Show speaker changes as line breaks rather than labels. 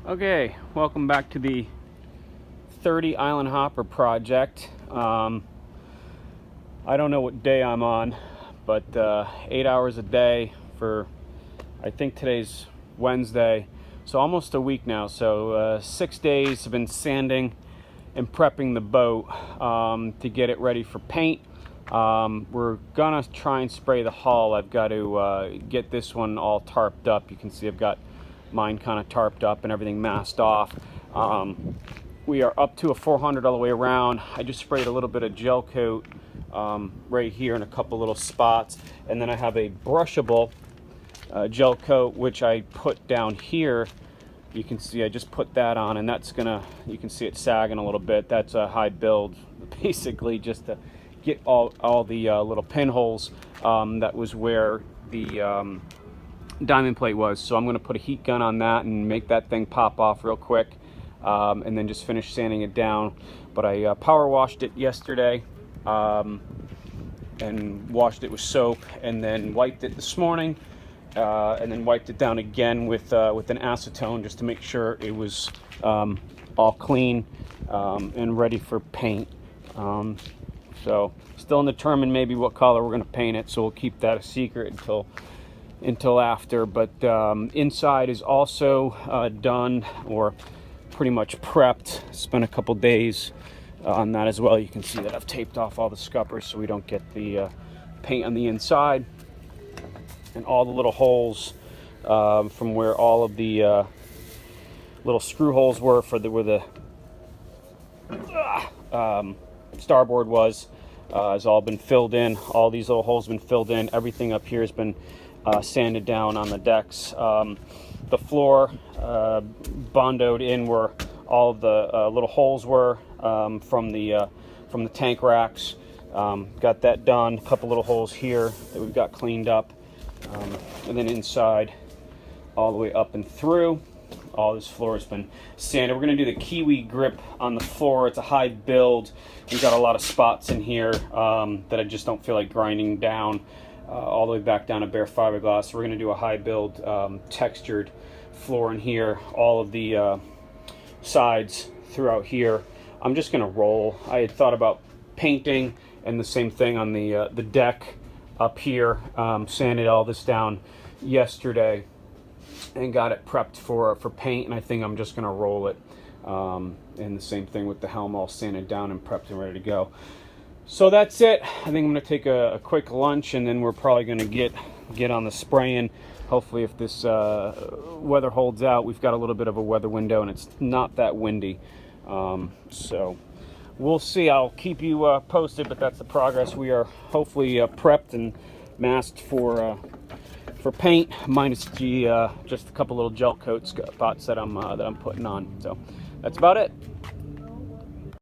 Okay, welcome back to the 30 Island Hopper project. I don't know what day I'm on, but 8 hours a day for, I think today's Wednesday, so almost a week now. So 6 days I've been sanding and prepping the boat to get it ready for paint. We're gonna try and spray the hull. I've got to get this one all tarped up. You can see I've got mine kind of tarped up and everything masked off. We are up to a 400 all the way around. I just sprayed a little bit of gel coat right here in a couple little spots, and then I have a brushable gel coat which I put down here. You can see I just put that on, and that's gonna, you can see it sagging a little bit. That's a high build, basically just to get all the little pinholes. That was where the diamond plate was. So I'm going to put a heat gun on that and make that thing pop off real quick, and then just finish sanding it down. But I power washed it yesterday and washed it with soap, and then wiped it this morning, and then wiped it down again with an acetone just to make sure it was all clean and ready for paint. So still undetermined maybe what color we're going to paint it, so we'll keep that a secret until after. But inside is also done, or pretty much prepped. Spent a couple days on that as well. You can see that I've taped off all the scuppers so we don't get the paint on the inside, and all the little holes from where all of the little screw holes were for where the starboard was has all been filled in. All these little holes have been filled in. Everything up here has been sanded down on the decks. The floor bondoed in where all of the little holes were from the tank racks. Got that done. A couple little holes here that we've got cleaned up, and then inside all the way up and through, all this floor has been sanded. We're going to do the Kiwi grip on the floor. It's a high build. We've got a lot of spots in here that I just don't feel like grinding down all the way back down to bare fiberglass. So we're going to do a high build textured floor in here. All of the sides throughout here I'm just going to roll. I had thought about painting, and the same thing on the deck up here. Sanded all this down yesterday and got it prepped for paint, and I think I'm just going to roll it. And the same thing with the helm, all sanded down and prepped and ready to go. So that's it. I think I'm going to take a quick lunch, and then we're probably going to get on the spraying. Hopefully, if this weather holds out, we've got a little bit of a weather window, and it's not that windy. So we'll see. I'll keep you posted, but that's the progress. We are hopefully prepped and masked for paint, minus the just a couple little gel coat spots that I'm putting on. So that's about it.